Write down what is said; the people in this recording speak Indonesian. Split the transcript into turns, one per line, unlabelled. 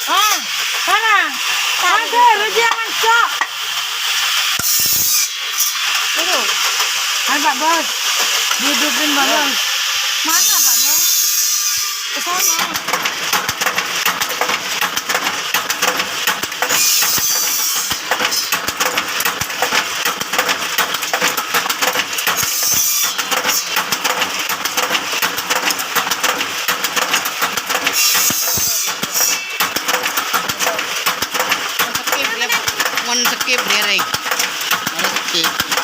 Ah, Cara. Ada jangan sok. Itu. Hai Pak Bos. Dihidupin Pak Bos. Mana Pak Bos? Ke sana.
Skip dia, Reng. Skip.